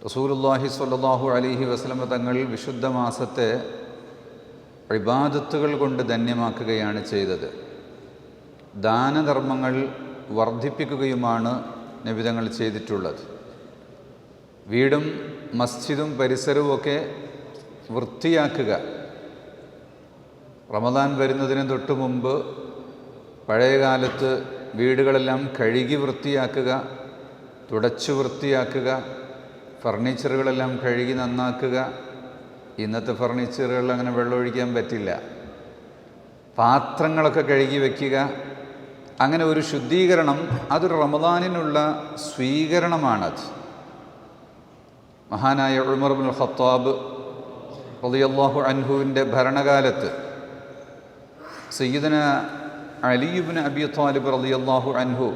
റസൂലുള്ളാഹി സ്വല്ലല്ലാഹു അലൈഹി വസല്ലമ തങ്ങൾ വിശുദ്ധ മാസത്തെ ഇബാദത്തുകൾ കൊണ്ട് ധന്യമാക്കുകയാണ് ചെയ്തത്. ദാനധർമ്മങ്ങൾ വർദ്ധിപ്പിക്കുകയുമാണ് നബി തങ്ങൾ ചെയ്തിട്ടുള്ളത്. വീടും മസ്ജിദും പരിസരവുമൊക്കെ വൃത്തിയാക്കുക. റമദാൻ വരുന്നതിന് തൊട്ട് മുമ്പ് പഴയകാലത്ത് വീടുകളെല്ലാം കഴുകി വൃത്തിയാക്കുക, തുടച്ചു വൃത്തിയാക്കുക, ഫർണിച്ചറുകളെല്ലാം കഴുകി നന്നാക്കുക. ഇന്നത്തെ ഫർണിച്ചറുകളിൽ അങ്ങനെ വെള്ളമൊഴിക്കാൻ പറ്റില്ല. പാത്രങ്ങളൊക്കെ കഴുകി വയ്ക്കുക. അങ്ങനെ ഒരു ശുദ്ധീകരണം, അതൊരു റമദാനിനുള്ള സ്വീകരണമാണത്. മഹാനായ ഉമർ ഇബ്നുൽ ഖത്താബ് റളിയല്ലാഹു അൻഹുവിൻ്റെ ഭരണകാലത്ത് സയ്യിദന അലി ഇബ്നു അബി ത്വാലിബ് റളിയല്ലാഹു അൻഹു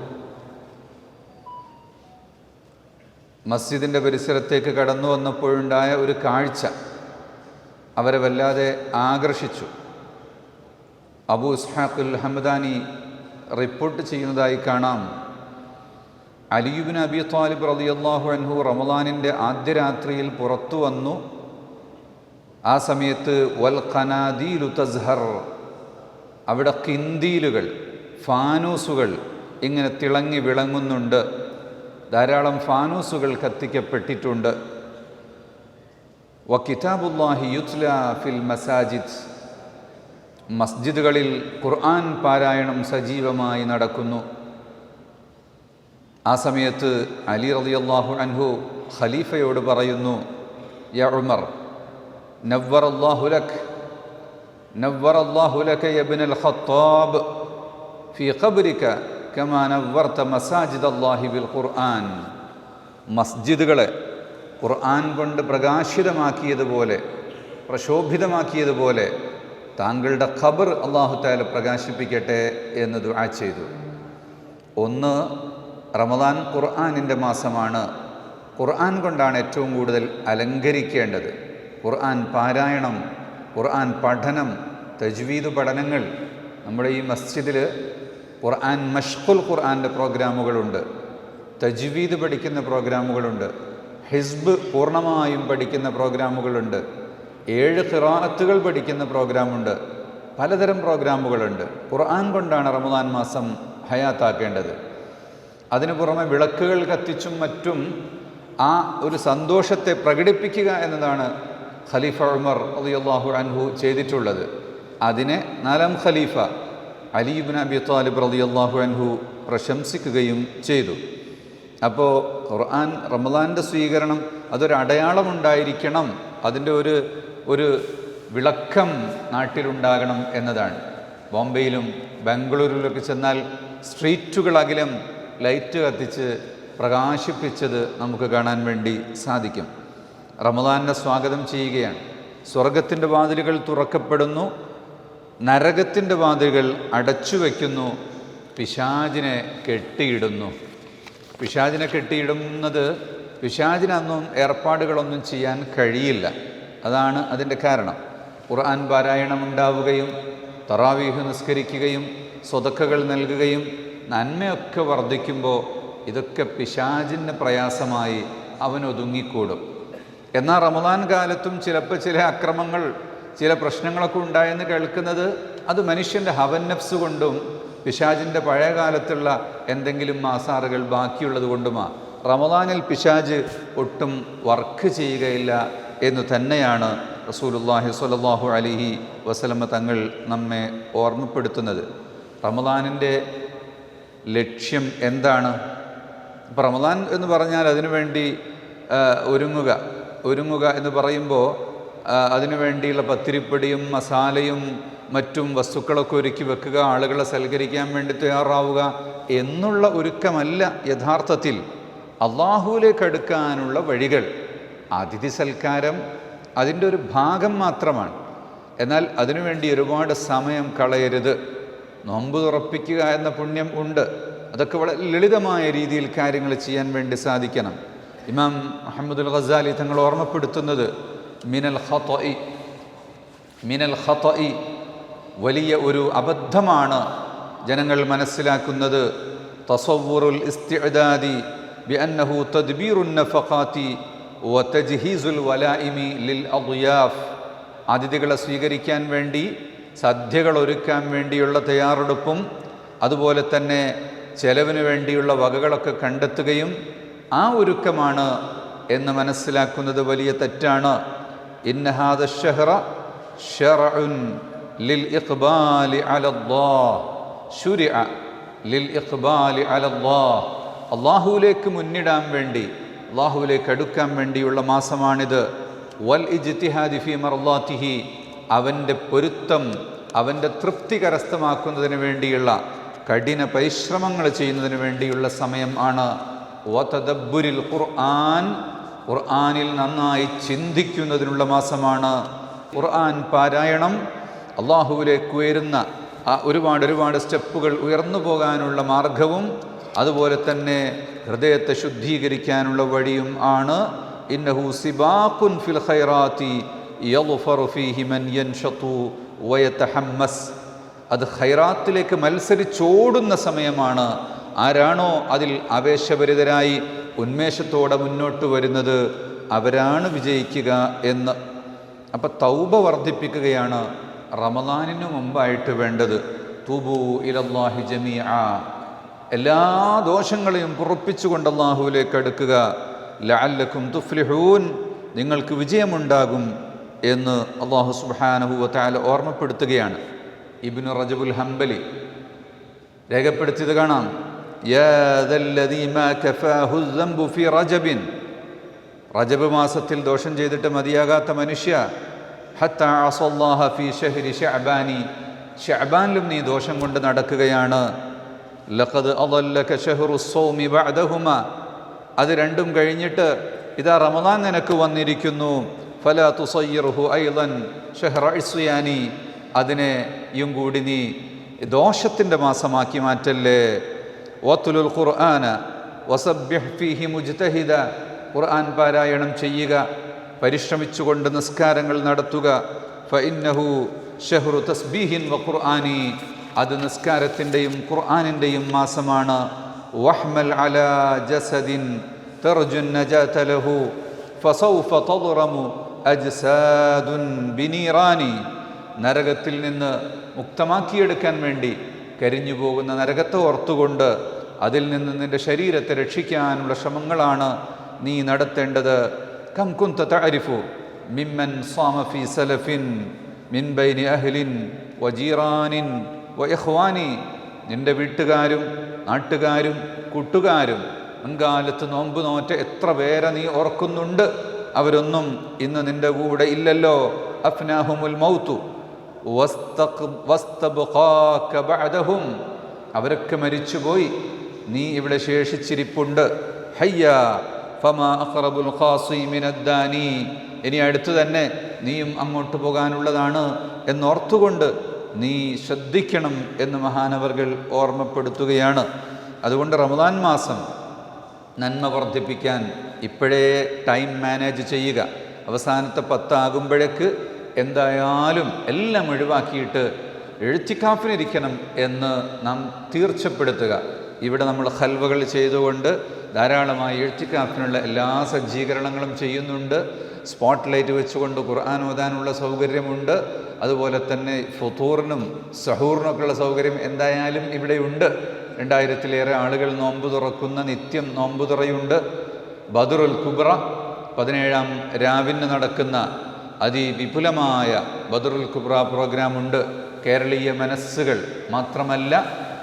മസ്ജിദിൻ്റെ പരിസരത്തേക്ക് കടന്നു വന്നപ്പോഴുണ്ടായ ഒരു കാഴ്ച അവരെ വല്ലാതെ ആകർഷിച്ചു. അബൂ ഇസ്ഹാഖുൽ ഹംദാനി റിപ്പോർട്ട് ചെയ്യുന്നതായി കാണാം. അലി ഇബ്നു അബി ത്വാലിബ് റളിയല്ലാഹു അൻഹു റമദാനിൻ്റെ ആദ്യ രാത്രിയിൽ പുറത്തു വന്നു. ആ സമയത്ത് വൽ ഖനാദീലു തസ്ഹർ, അവിടെ കിന്ദീലുകൾ, ഫാനൂസുകൾ ഇങ്ങനെ തിളങ്ങി വിളങ്ങുന്നുണ്ട്. ധാരാളം ഫാനൂസുകൾ കത്തിക്കപ്പെട്ടിട്ടുണ്ട്. വ കിതാബുല്ലാഹി യുത്ല ഫിൽ മസാജിദ്, മസ്ജിദുകളിൽ ഖുർആൻ പാരായണം സജീവമായി നടക്കുന്നു. ആ സമയത്ത് അലി റളിയല്ലാഹു അൻഹു ഖലീഫയോട് പറയുന്നു, യാ ഉമർ, നവ്വറല്ലാഹു ലക യബ്നൽ ഖത്താബ് ഫീ ഖബ്രിക കമാ നവ്വർത മസാജിദല്ലാഹി ബിൽ ഖുർആൻ. മസ്ജിദുകളെ ഖുർആൻ കൊണ്ട് പ്രകാശിതമാക്കിയതുപോലെ, പ്രശോഭിതമാക്കിയതുപോലെ താങ്കളുടെ ഖബർ അല്ലാഹു തആല പ്രകാശിപ്പിക്കട്ടെ എന്ന് ദുആ ചെയ്തു. ഒന്ന്, റമദാൻ ഖുർആനിൻ്റെ മാസമാണ്. ഖുർആൻ കൊണ്ടാണ് ഏറ്റവും കൂടുതൽ അലങ്കരിക്കേണ്ടത്. ഖുർആൻ പാരായണം, ഖുർആൻ പഠനം, തജ്വീദ് പഠനങ്ങൾ. നമ്മുടെ ഈ മസ്ജിദിൽ ഖുർആൻ മഷ്ഖുൽ ഖുർആൻ്റെ പ്രോഗ്രാമുകളുണ്ട്, തജ്വീദ് പഠിക്കുന്ന പ്രോഗ്രാമുകളുണ്ട്, ഹിസ്ബ് പൂർണ്ണമായും പഠിക്കുന്ന പ്രോഗ്രാമുകളുണ്ട്, 7 ഖിറാഅത്തുകൾ പഠിക്കുന്ന പ്രോഗ്രാമുണ്ട്, പലതരം പ്രോഗ്രാമുകളുണ്ട്. ഖുർആൻ കൊണ്ടാണ് റമദാൻ മാസം ഹയാത്താക്കേണ്ടത്. അതിനു പുറമെ വിളക്കുകൾ കത്തിച്ചും മറ്റും ആ ഒരു സന്തോഷത്തെ പ്രകടിപ്പിക്കുക എന്നതാണ് ഖലീഫ ഉമർ റളിയല്ലാഹു അൻഹു ചെയ്തിട്ടുള്ളത്. അതിനെ 4ാം ഖലീഫ അലി ഇബ്നു അബി ത്വാലിബ് റളിയല്ലാഹു അൻഹു പ്രശംസിക്കുകയും ചെയ്തു. അപ്പോൾ ഖുർആൻ റമദാൻ്റെ സ്വീകരണം അതൊരു അടയാളമുണ്ടായിരിക്കണം, അതിൻ്റെ ഒരു വിളക്കം നാട്ടിലുണ്ടാകണം എന്നതാണ്. ബോംബെയിലും ബാംഗ്ലൂരിലൊക്കെ ചെന്നാൽ സ്ട്രീറ്റുകളകിലും ലൈറ്റ് കത്തിച്ച് പ്രകാശിപ്പിച്ചത് നമുക്ക് കാണാൻ വേണ്ടി സാധിക്കും. റമദാനെ സ്വാഗതം ചെയ്യുകയാണ്. സ്വർഗത്തിൻ്റെ വാതിലുകൾ തുറക്കപ്പെടുന്നു, നരകത്തിൻ്റെ വാതിലുകൾ അടച്ചു വയ്ക്കുന്നു, പിശാചിനെ കെട്ടിയിടുന്നു. പിശാചിനെ കെട്ടിയിടുന്നത്, പിശാചിനൊന്നും ഏർപ്പാടുകളൊന്നും ചെയ്യാൻ കഴിയില്ല. അതാണ് അതിൻ്റെ കാരണം. ഖുർആൻ പാരായണം ഉണ്ടാവുകയും തറാവീഹ് നിസ്കരിക്കുകയും സ്വതക്കകൾ നൽകുകയും നന്മയൊക്കെ വർദ്ധിക്കുമ്പോൾ ഇതൊക്കെ പിശാചിന് പ്രയാസമായി അവൻ ഒതുങ്ങിക്കൂടും. എന്നാൽ റമദാൻ കാലത്തും ചിലപ്പോൾ ചില അക്രമങ്ങൾ, ചില പ്രശ്നങ്ങളൊക്കെ ഉണ്ടായെന്ന് കേൾക്കുന്നത് അത് മനുഷ്യൻ്റെ ഹവൻ നഫ്സ് കൊണ്ടും പിശാചിൻ്റെ പഴയ കാലത്തുള്ള എന്തെങ്കിലും ആസാറുകൾ ബാക്കിയുള്ളത് കൊണ്ടുമാണ്. റമദാനിൽ പിശാച് ഒട്ടും വർക്ക് ചെയ്യുകയില്ല എന്ന് തന്നെയാണ് റസൂലുള്ളാഹി സ്വല്ലല്ലാഹു അലൈഹി വസല്ലമ തങ്ങൾ നമ്മെ ഓർമ്മപ്പെടുത്തുന്നത്. റമദാനിൻ്റെ ലക്ഷ്യം എന്താണ്? ഇപ്പോൾ റമദാൻ എന്ന് പറഞ്ഞാൽ അതിനുവേണ്ടി ഒരുങ്ങുക എന്ന് പറയുമ്പോൾ അതിനു വേണ്ടിയുള്ള പത്തിരിപ്പൊടിയും മസാലയും മറ്റും വസ്തുക്കളൊക്കെ ഒരുക്കി വെക്കുക, ആളുകളെ സൽക്കരിക്കാൻ വേണ്ടി തയ്യാറാവുക എന്നുള്ള ഒരുക്കമല്ല യഥാർത്ഥത്തിൽ. അള്ളാഹുവിലേക്ക് അടുക്കാനുള്ള വഴികൾ, അതിഥി സൽക്കാരം അതിൻ്റെ ഒരു ഭാഗം മാത്രമാണ്. എന്നാൽ അതിനുവേണ്ടി ഒരുപാട് സമയം കളയരുത്. നോമ്പ് തുറപ്പിക്കുക എന്ന പുണ്യം ഉണ്ട്. അതൊക്കെ വളരെ ലളിതമായ രീതിയിൽ കാര്യങ്ങൾ ചെയ്യാൻ വേണ്ടി സാധിക്കണം. ഇമാം മുഹമ്മദുൽ ഗസാലി തങ്ങൾ ഓർമ്മപ്പെടുത്തുന്നത് മിനൽ ഖത്ഇ വലിയ ഒരു അബദ്ധമാണ് ജനങ്ങൾ മനസ്സിലാക്കുന്നത്. തസവ്വുറുൽ ഇസ്തിഅദാദി ബിഅന്നഹു തദ്ബീറുൻ നഫഖാതി വതജ്ഹീസുൽ വലായിമി ലിൽ അദ്യാഫ്, അതിഥികളെ സ്വീകരിക്കാൻ വേണ്ടി സദ്യകൾ ഒരുക്കാൻ വേണ്ടിയുള്ള തയ്യാറെടുപ്പും അതുപോലെ തന്നെ ചെലവിന് വേണ്ടിയുള്ള വകകളൊക്കെ കണ്ടെത്തുകയും ആ ഒരുക്കമാണ് എന്ന് മനസ്സിലാക്കുന്നത് വലിയ തെറ്റാണ്. ഇന്ന ഹാദ ശഹ്റ ശർഉൻ ലിൽ ഇഖ്ബാലി അലല്ലാഹ്, ശുരിഅ ലിൽ ഇഖ്ബാലി അലല്ലാഹ്, അല്ലാഹുവിലേക്ക് മുന്നിടാൻ വേണ്ടി, അല്ലാഹുവിലേക്ക് അടുക്കാൻ വേണ്ടിയുള്ള മാസമാണിത്. വൽ ഇജ്തിഹാദി ഫീ മർളാതിഹി, അവൻ്റെ പൊരുത്തം, അവൻ്റെ തൃപ്തി കരസ്ഥമാക്കുന്നതിന് വേണ്ടിയുള്ള കഠിന പരിശ്രമങ്ങൾ ചെയ്യുന്നതിന് വേണ്ടിയുള്ള സമയം ആണ്. വതദബ്ബുരിൽ ഖുർആൻ, ഖുർആനിൽ നന്നായി ചിന്തിക്കുന്നതിനുള്ള മാസമാണ്. ഖുർആൻ പാരായണം അള്ളാഹുവിലേക്ക് ഉയരുന്ന ഒരുപാട് സ്റ്റെപ്പുകൾ ഉയർന്നു പോകാനുള്ള മാർഗവും അതുപോലെ തന്നെ ഹൃദയത്തെ ശുദ്ധീകരിക്കാനുള്ള വഴിയും ആണ്. ഇന്നഹു സിബാഖുൻ ഫിൽ ഖൈറാത്തി യഗ്ഫറു ഫീഹി മൻ യൻഷതു വയതഹമ്മസ്, അത് ഖൈറാത്തിലേക്ക് മത്സരിച്ചോടുന്ന സമയമാണ്. ആരാണോ അതിൽ ആവേശഭരിതരായി ഉന്മേഷത്തോടെ മുന്നോട്ട് വരുന്നത് അവരാണ് വിജയിക്കുക എന്ന്. അപ്പം തൗബ വർദ്ധിപ്പിക്കുകയാണ് റമദാനിന് മുമ്പായിട്ട് വേണ്ടത്. തൂബൂ ഇലല്ലാഹി ജമീഅ, എല്ലാ ദോഷങ്ങളെയും പുറപ്പിച്ചുകൊണ്ട് അല്ലാഹുവിലേക്ക് അടുക്കുക. ലഅല്ലക്കും തുഫ്ലിഹൂൻ, നിങ്ങൾക്ക് വിജയമുണ്ടാകും എന്ന് അല്ലാഹു സുബ്ഹാനഹു വ തആല ഓർമ്മപ്പെടുത്തുകയാണ്. ഇബ്നു റജബുൽ ഹംബലി രേഖപ്പെടുത്തിയത് കാണാം. യാ ദല്ലദീ മാ കഫാഹു ദംബു ഫീ റജബിൻ, റജബ് മാസത്തിൽ ദോഷം ചെയ്തിട്ട് മതിയാകാത്ത മനുഷ്യ, ഹത്താ അസല്ലാഹ ഫീ ശഹ്രി ശഅബാനി, ശഅബാനിലും നീ ദോഷം കൊണ്ട് നടക്കുകയാണ്. ലഖദ് അദല്ലക ശഹ്റു സ്സൗമി ബഅദഹുമാ, അത് രണ്ടും കഴിഞ്ഞിട്ട് ഇതാ റമദാൻ നിനക്ക് വന്നിരിക്കുന്നു. ഫലാ തുസയ്യിർഹു ഐളൻ ശഹ്റ ഇസ്യാനി, അതിനെയും കൂടി നീ ദോഷത്തിൻ്റെ മാസമാക്കി മാറ്റല്ലേ. വത്ലുൽ ഖുർആന വസബ്ബിഹ് ഫീഹി മുജ്തഹിദ, ഖുർആൻ പാരായണം ചെയ്യുക, പരിശ്രമിച്ചുകൊണ്ട് നിസ്കാരങ്ങൾ നടത്തുക. ഫഇന്നഹു ശഹ്റു തസ്ബീഹിൻ വ ഖുർആനി, അത് നിസ്കാരത്തിൻ്റെയും ഖുർആനിൻ്റെയും മാസമാണ്. വഹ്മൽ അലാ ജസദിൻ തർജുൻ നജാത ലഹു ഫസൗഫ തദ്റമു അജ്സാദുൻ ബിനീറാനി, നരകത്തിൽ നിന്ന് മുക്തമാക്കിയെടുക്കാൻ വേണ്ടി കരിഞ്ഞു പോകുന്ന നരകത്തെ ഓർത്തുകൊണ്ട് അതിൽ നിന്ന് നിൻ്റെ ശരീരത്തെ രക്ഷിക്കാനുള്ള ശ്രമങ്ങളാണ് നീ നടത്തേണ്ടത്. കം കുന്ത തഅരിഫു മിമ്മൻ സാമ ഫീ സലഫിൻ മിൻ ബൈനി അഹ്ലിൻ വജീറാനിൻ വ ഇഖ്വാനി, നിൻ്റെ വീട്ടുകാരും നാട്ടുകാരും കൂട്ടുകാരും മുൻകാലത്ത് നോമ്പ് നോറ്റ എത്ര പേരെ നീ ഓർക്കുന്നുണ്ട്? അവരൊന്നും ഇന്ന് നിൻ്റെ കൂടെ ഇല്ലല്ലോ. അഫ്നാഹുമുൽ മൗതു വസ്തബ്ഖാക ബഅദഹും, അവരൊക്കെ മരിച്ചുപോയി, നീ ഇവിടെ ശേഷിച്ചിരിപ്പുണ്ട്. ഹയ്യ ഫമാ അഖറബുൽ ഖാസി മിനദ്ദാനി, ഇനി അടുത്തു തന്നെ നീയും അങ്ങോട്ട് പോകാനുള്ളതാണ് എന്നോർത്തുകൊണ്ട് നീ ശ്രദ്ധിക്കണം എന്ന് മഹാനവർകൾ ഓർമ്മപ്പെടുത്തുകയാണ്. അതുകൊണ്ട് റമദാൻ മാസം നന്മ വർദ്ധിപ്പിക്കാൻ ഇപ്പോഴേ ടൈം മാനേജ് ചെയ്യുക. അവസാനത്തെ 10 ആകുമ്പോഴേക്ക് എന്തായാലും എല്ലാം ഒഴിവാക്കിയിട്ട് എഴുത്തിക്കാഫിനിരിക്കണം എന്ന് നാം തീർച്ചപ്പെടുത്തുക. ഇവിടെ നമ്മൾ ഹൽവകൾ ചെയ്തുകൊണ്ട് ധാരാളമായി എഴുത്തിക്കാഫിനുള്ള എല്ലാ സജ്ജീകരണങ്ങളും ചെയ്യുന്നുണ്ട്. സ്പോട്ട് ലൈറ്റ് വെച്ചുകൊണ്ട് ഖുർആൻ ഓതാനുള്ള സൗകര്യമുണ്ട്. അതുപോലെ തന്നെ ഫുതൂറിനും സഹൂറിനൊക്കെയുള്ള സൗകര്യം എന്തായാലും ഇവിടെയുണ്ട്. 2000-ലേറെ ആളുകൾ നോമ്പ് തുറക്കുന്ന നിത്യം നോമ്പ് തുറയുണ്ട്. ബദറുൽ കുബ്ര 17-ാം രാവിന് നടക്കുന്ന അതിവിപുലമായ ബദറുൽ കുബ്ര പ്രോഗ്രാമുണ്ട്. കേരളീയ മനസ്സുകൾ മാത്രമല്ല,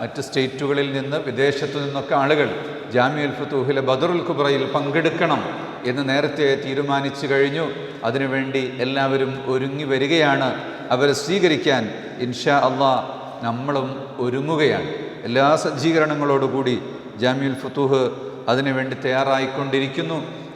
മറ്റ് സ്റ്റേറ്റുകളിൽ നിന്ന് വിദേശത്തു നിന്നൊക്കെ ആളുകൾ ജാമിഉൽ ഫുതൂഹിലെ ബദറുൽ കുബ്രയിൽ പങ്കെടുക്കണം എന്ന് നേരത്തെ തീരുമാനിച്ചു കഴിഞ്ഞു. അതിനുവേണ്ടി എല്ലാവരും ഒരുങ്ങി വരികയാണ്. അവരെ സ്വീകരിക്കാൻ ഇൻഷാ അള്ളാഹ് നമ്മളും ഒരുങ്ങുകയാണ്. എല്ലാ സജ്ജീകരണങ്ങളോടുകൂടി ജാമിഉൽ ഫുതൂഹ് അതിനുവേണ്ടി തയ്യാറായിക്കൊണ്ടിരിക്കുന്നു.